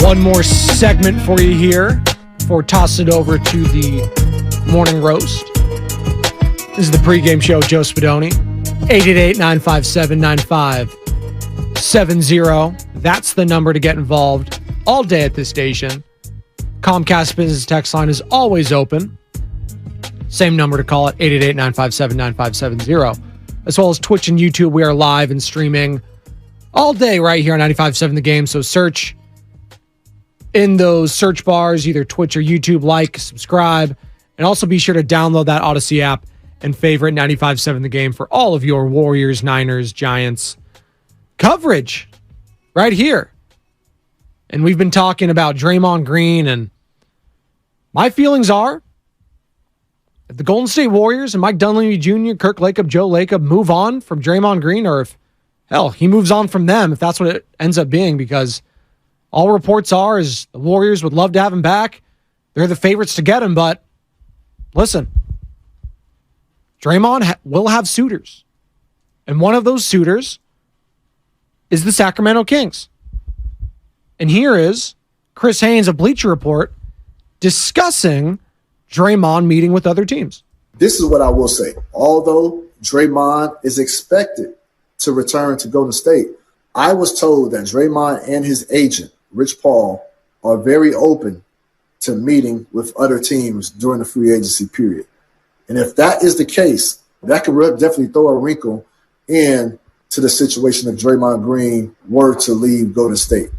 One more segment for you here before toss it over to the morning roast. This is the pregame show, Joe Spadoni. 888-957-9570. That's the number to get involved all day at this station. Comcast Business text line is always open. Same number to call it, 888-957-9570. As well as Twitch and YouTube, we are live and streaming all day right here on 95.7 The Game. So search in those search bars, either Twitch or YouTube, like, subscribe, and also be sure to download that Odyssey app and favorite 95.7 The Game for all of your Warriors, Niners, Giants coverage right here. And we've been talking about Draymond Green, and my feelings are if the Golden State Warriors and Mike Dunleavy Jr., Kirk Lacob, Joe Lacob move on from Draymond Green, or if, hell, he moves on from them, if that's what it ends up being, because all reports are is the Warriors would love to have him back. They're the favorites to get him, but listen, Draymond will have suitors. And one of those suitors is the Sacramento Kings. And here is Chris Haynes of Bleacher Report discussing Draymond meeting with other teams. This is what I will say. Although Draymond is expected to return to Golden State, I was told that Draymond and his agent, Rich Paul, are very open to meeting with other teams during the free agency period. And if that is the case, that could definitely throw a wrinkle in to the situation if Draymond Green were to leave Golden State.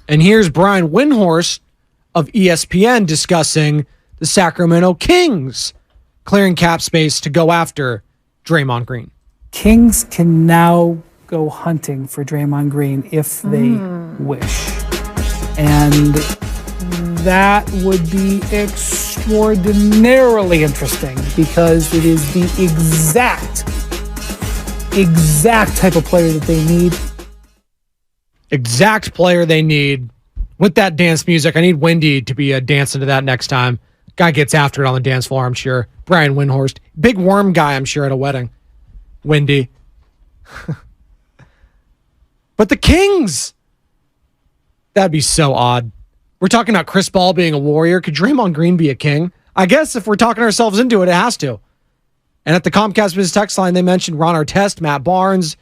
And here's Brian Windhorst of ESPN discussing the Sacramento Kings clearing cap space to go after Draymond Green. Kings can now go hunting for Draymond Green if they wish. And that would be extraordinarily interesting because it is the exact type of player that they need. Exact player they need. With that dance music, I need Wendy to be dancing to that next time. Guy gets after it on the dance floor, I'm sure. Brian Windhorst. Big worm guy, I'm sure, at a wedding. Wendy. But the Kings! That'd be so odd. We're talking about Chris Paul being a Warrior. Could Draymond Green be a King? I guess if we're talking ourselves into it, it has to. And at the Comcast Business text line, they mentioned Ron Artest, Matt Barnes,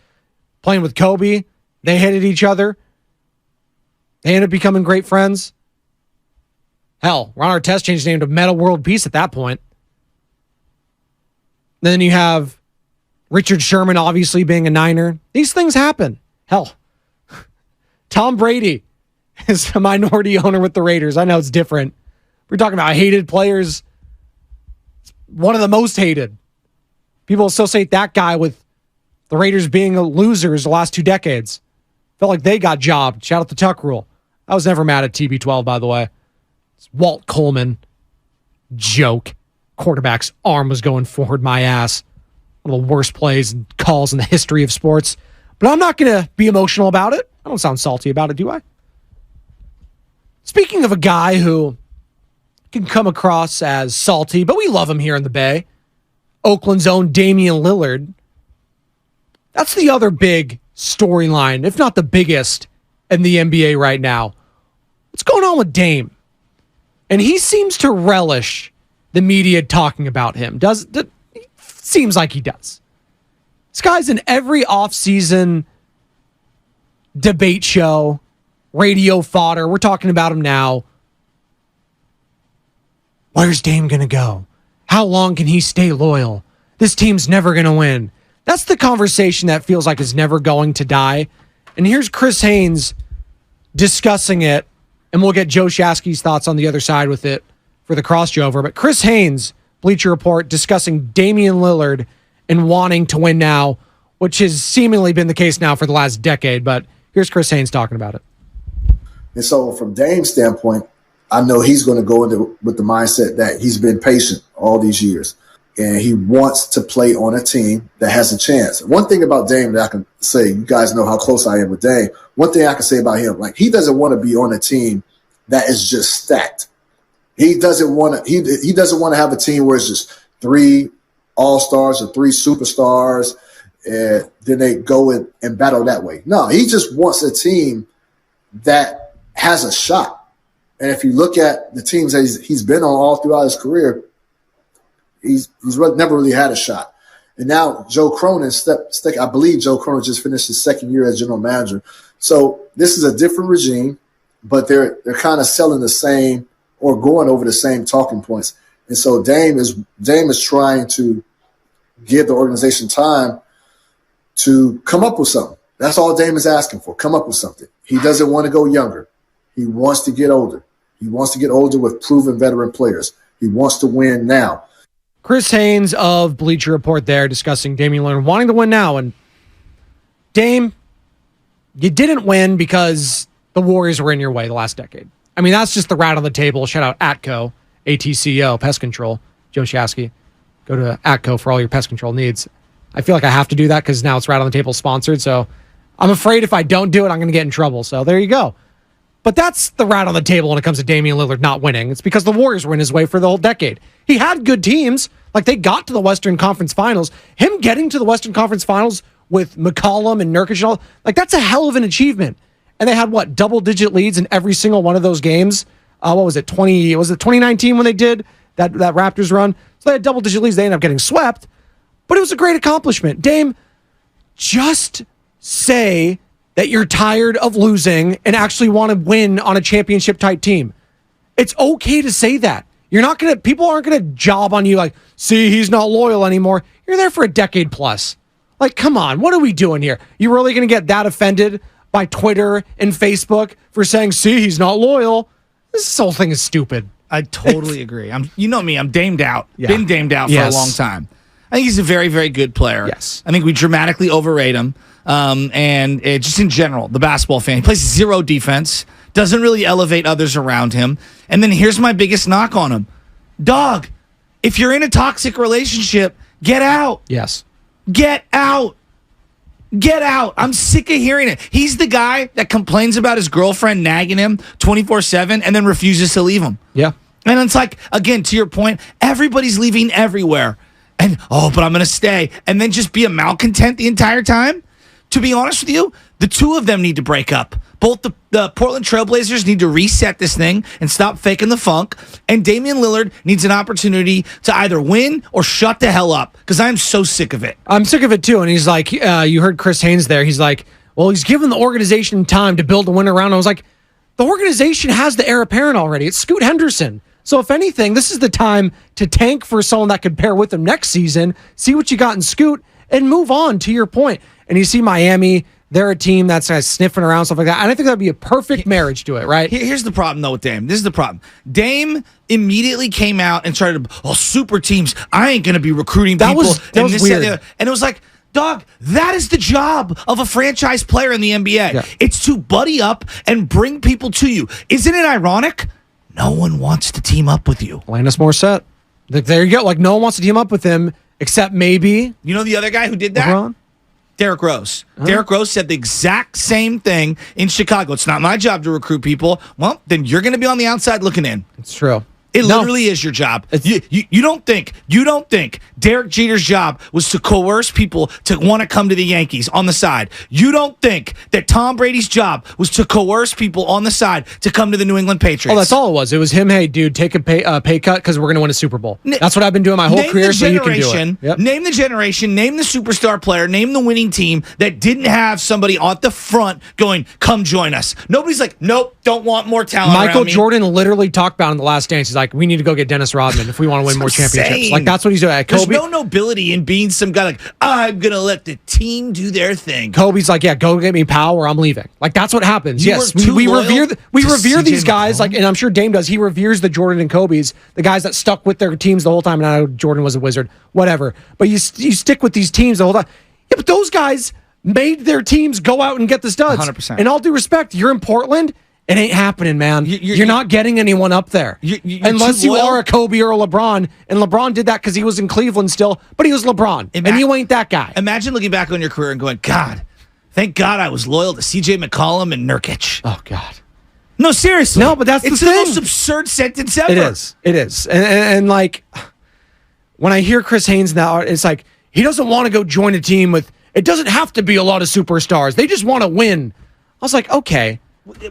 playing with Kobe. They hated each other. They ended up becoming great friends. Hell, Ron Artest changed his name to Meta World Peace at that point. Then you have Richard Sherman obviously being a Niner. These things happen. Hell, Tom Brady is a minority owner with the Raiders. I know it's different. We're talking about hated players. One of the most hated. People associate that guy with the Raiders being losers the last 2 decades. Felt like they got jobbed. Shout out the Tuck Rule. I was never mad at TB12, by the way. It's Walt Coleman. Joke. Quarterback's arm was going forward my ass. One of the worst plays and calls in the history of sports. But I'm not going to be emotional about it. I don't sound salty about it, do I? Speaking of a guy who can come across as salty, but we love him here in the Bay, Oakland's own Damian Lillard. That's the other big storyline, if not the biggest, in the NBA right now. What's going on with Dame? And he seems to relish the media talking about him. Seems like he does. This guy's in every offseason debate show, radio fodder. We're talking about him now. Where's Dame going to go? How long can he stay loyal? This team's never going to win. That's the conversation that feels like is never going to die. And here's Chris Haynes discussing it, and we'll get Joe Shasky's thoughts on the other side with it for the crossover. But Chris Haynes, Bleacher Report, discussing Damian Lillard and wanting to win now, which has seemingly been the case now for the last decade. But here's Chris Haynes talking about it. And so from Dame's standpoint, I know he's going to go into with the mindset that he's been patient all these years. And he wants to play on a team that has a chance. One thing about Dame that I can say, you guys know how close I am with Dame. One thing I can say about him, like, he doesn't want to be on a team that is just stacked. He doesn't want to. He doesn't want to have a team where it's just 3 all-stars or 3 superstars, and then they go and battle that way. No, he just wants a team that has a shot. And if you look at the teams that he's been on all throughout his career, he's never really had a shot. And now Joe Cronin, I believe Joe Cronin just finished his second year as general manager. So this is a different regime, but they're kind of selling the same or going over the same talking points. And so Dame is trying to give the organization time to come up with something. That's all Dame is asking for, come up with something. He doesn't want to go younger. He wants to get older. He wants to get older with proven veteran players. He wants to win now. Chris Haynes of Bleacher Report there discussing Damian Lillard wanting to win now. And Dame, you didn't win because the Warriors were in your way the last decade. I mean, that's just the rat on the table. Shout out ATCO, ATCO, Pest Control, Joe Shasky. Go to ATCO for all your pest control needs. I feel like I have to do that because now it's Rat on the Table sponsored. So I'm afraid if I don't do it, I'm going to get in trouble. So there you go. But that's the rat on the table when it comes to Damian Lillard not winning. It's because the Warriors were in his way for the whole decade. He had good teams. Like, they got to the Western Conference Finals. Him getting to the Western Conference Finals with McCollum and Nurkic and all, like, that's a hell of an achievement. And they had, double-digit leads in every single one of those games. What was it, 2019 when they did that Raptors run? So they had double-digit leads. They ended up getting swept. But it was a great accomplishment. Dame, just say that you're tired of losing and actually want to win on a championship-type team. It's okay to say that. People aren't going to job on you like, see, he's not loyal anymore. You're there for a decade plus. Like, come on, what are we doing here? You really going to get that offended by Twitter and Facebook for saying, see, he's not loyal? This whole thing is stupid. I totally agree. You know me, I'm damed out. Yeah. Been damed out for a long time. I think he's a very, very good player. Yes. I think we dramatically overrate him. And just in general, the basketball fan. He plays zero defense, doesn't really elevate others around him. And then here's my biggest knock on him. Dog, if you're in a toxic relationship, get out. Yes. Get out. Get out. I'm sick of hearing it. He's the guy that complains about his girlfriend nagging him 24/7 and then refuses to leave him. Yeah. And it's like, again, to your point, everybody's leaving everywhere. And, but I'm going to stay. And then just be a malcontent the entire time? To be honest with you, the two of them need to break up. Both the Portland Trailblazers need to reset this thing and stop faking the funk. And Damian Lillard needs an opportunity to either win or shut the hell up because I'm so sick of it. I'm sick of it too. And he's like, you heard Chris Haynes there. He's like, well, he's given the organization time to build a win around. I was like, the organization has the heir apparent already. It's Scoot Henderson. So if anything, this is the time to tank for someone that could pair with him next season, see what you got in Scoot, and move on, to your point. And you see Miami, they're a team that's kind of sniffing around, stuff like that. And I think that'd be a perfect marriage to it, right? Here's the problem, though, with Dame. This is the problem. Dame immediately came out and started, super teams. I ain't going to be recruiting people. That was weird. And it was like, dog, that is the job of a franchise player in the NBA. Yeah. It's to buddy up and bring people to you. Isn't it ironic? No one wants to team up with you. Alanis Morissette. There you go. Like, no one wants to team up with him except maybe... You know the other guy who did that? LeBron? Derrick Rose. Derrick Rose said the exact same thing in Chicago. It's not my job to recruit people. Well, then you're going to be on the outside looking in. It's true. It literally is your job. You don't think Derek Jeter's job was to coerce people to want to come to the Yankees on the side. You don't think that Tom Brady's job was to coerce people on the side to come to the New England Patriots. Oh, that's all it was. It was him, hey, dude, take a pay cut because we're going to win a Super Bowl. That's what I've been doing my whole career, so you can do it. Yep. Name the generation, name the superstar player, name the winning team that didn't have somebody at the front going, come join us. Nobody's like, nope, don't want more talent Michael around me. Jordan literally talked about in The Last Dance. He's like, we need to go get Dennis Rodman if we want to win more championships. insane. Like, that's what he's doing. There's no nobility in being some guy like, I'm going to let the team do their thing. Kobe's like, yeah, go get me Powell or I'm leaving. Like, that's what happens. Yes, we revere these guys. Like, and I'm sure Dame does. He reveres the Jordan and Kobe's, the guys that stuck with their teams the whole time. And I know Jordan was a wizard, whatever. But you stick with these teams the whole time. Yeah, but those guys made their teams go out and get the studs. 100%. In all due respect, you're in Portland. It ain't happening, man. You're not getting anyone up there. Unless you are a Kobe or a LeBron. And LeBron did that because he was in Cleveland still, but he was LeBron. And you ain't that guy. Imagine looking back on your career and going, God, thank God I was loyal to CJ McCollum and Nurkic. Oh, God. No, seriously. No, but that's the thing. It's the most absurd sentence ever. It is. And like, when I hear Chris Haynes now, it's like, he doesn't want to go join a team with, it doesn't have to be a lot of superstars. They just want to win. I was like, okay.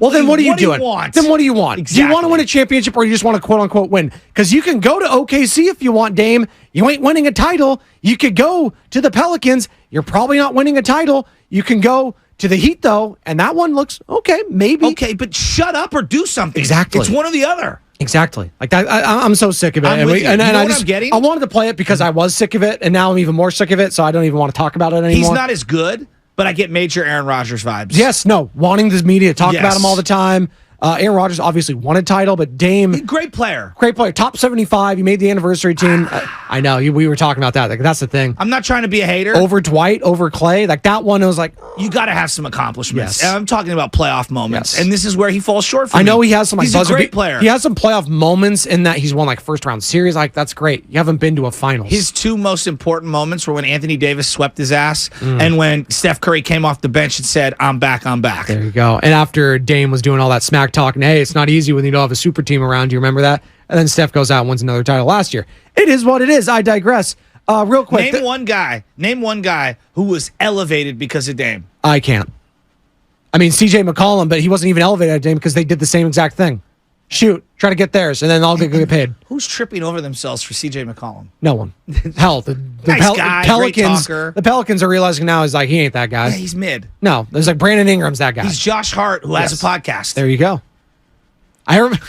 Well, then what are you doing? want? Then what do you want? Exactly. Do you want to win a championship or you just want to quote unquote win? Because you can go to OKC if you want, Dame. You ain't winning a title. You could go to the Pelicans. You're probably not winning a title. You can go to the Heat, though, and that one looks okay, maybe. Okay, but shut up or do something. Exactly. It's one or the other. Exactly. Like that, I'm so sick of it. I'm with you. You know what I'm getting? I wanted to play it because I was sick of it, and now I'm even more sick of it, so I don't even want to talk about it anymore. He's not as good, but I get major Aaron Rodgers vibes. Yes, no, wanting the media to talk Yes. about him all the time. Aaron Rodgers obviously won a title, but Dame, Great player. top 75. He made the anniversary team. I know we were talking about that. Like that's the thing. I'm not trying to be a hater. Over Dwight, over Clay, like that one. I was like, You got to have some accomplishments. Yes. And I'm talking about playoff moments, Yes. and this is where he falls short for I me. know he has some like He's buzzer a great player. He has some playoff moments in that he's won like first round series. Like that's great. You haven't been to a finals. His two most important moments were when Anthony Davis swept his ass and when Steph Curry came off the bench and said, I'm back, I'm back. There you go. And after Dame was doing all that smack talking, hey, it's not easy when you don't have a super team around. Do you remember that? And then Steph goes out and wins another title last year. It is what it is. I digress. Real quick. Name one guy who was elevated because of Dame. I can't. I mean, CJ McCollum, but he wasn't even elevated at Dame because they did the same exact thing. Shoot, try to get theirs, and then I'll get paid. Who's tripping over themselves for CJ McCollum? No one. Hell, the Nice guy, great Pelicans. talker. The Pelicans are realizing now is like he ain't that guy. Yeah, he's mid. No, there's like Brandon Ingram's that guy. He's Josh Hart, who has Yes. a podcast. There you go. I remember.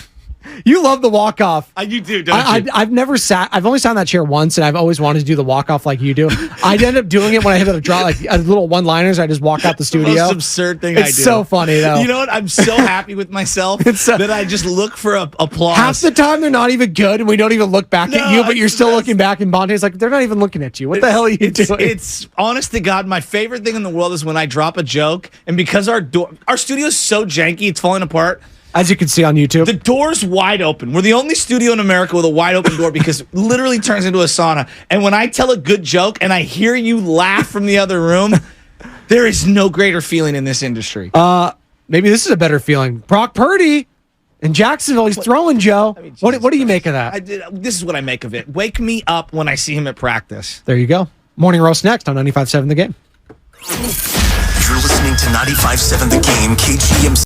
You love the walk off. You do, don't you? I've never sat. I've only sat in that chair once, and I've always wanted to do the walk off like you do. I'd end up doing it when I hit a draw, like a little one liners. I just walk out the studio. Most absurd thing I do. It's so funny though. You know what? I'm so happy with myself that I just look for applause. Half the time they're not even good, and we don't even look back at you, but you're still that's- looking back. And Bonte's like, they're not even looking at you. What the hell are you doing? It's honest to God, my favorite thing in the world is when I drop a joke, and because our studio's so janky, it's falling apart. As you can see on YouTube. The door's wide open. We're the only studio in America with a wide open door because it literally turns into a sauna. And when I tell a good joke and I hear you laugh from the other room, there is no greater feeling in this industry. Maybe this is a better feeling. Brock Purdy in Jacksonville, he's throwing, Joe. I mean, What do you make of that? This is what I make of it. Wake me up when I see him at practice. There you go. Morning roast next on 95.7 The Game. You're listening to 95.7 The Game, KGMC.